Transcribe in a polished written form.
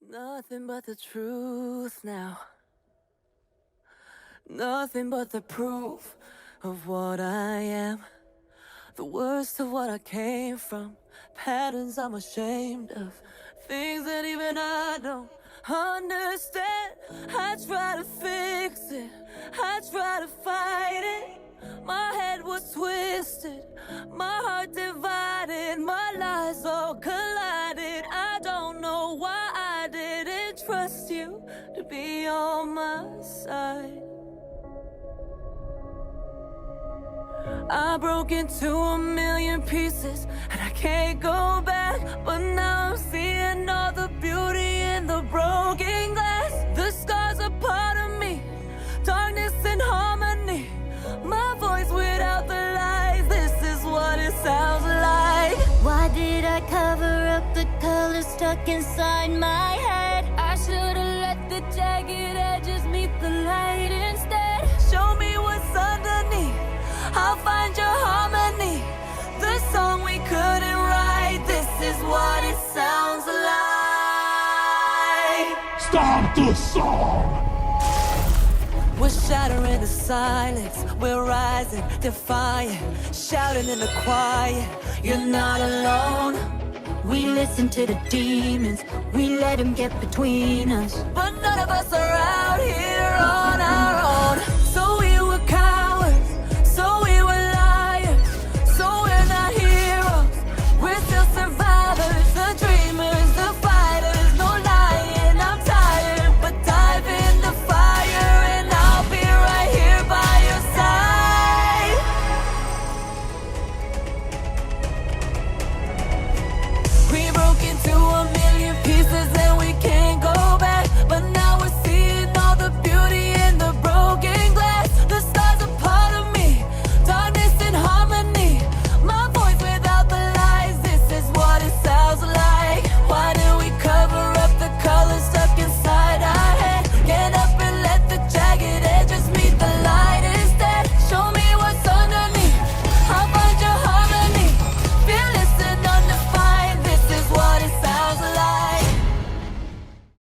Nothing but the truth now. Nothing but the proof of what I am. The worst of what I came from. Patterns I'm ashamed of. Things that even I don't understand. I try to fix it. I try to fight it. My head was twisted. My heart divided. My lies all collided. I don't know why I didn't trust you to be on my side. I broke into a million pieces and I can't go back. But now I'm seeing all the beauty in the broken glass. The scars are part of me, darkness and harmony. My voice without the lies, this is what it sounds like. Why did I cover up the colors stuck inside my head? I should've let the jagged edges meet the light instead. Show me what's underneath, I'll find your harmony. The song we couldn't write, this is what it sounds like. Stop the song! We're shattering the silence, we're rising, defiant, shouting in the quiet. You're not alone. We listen to the demons, we let them get between us. But none of us are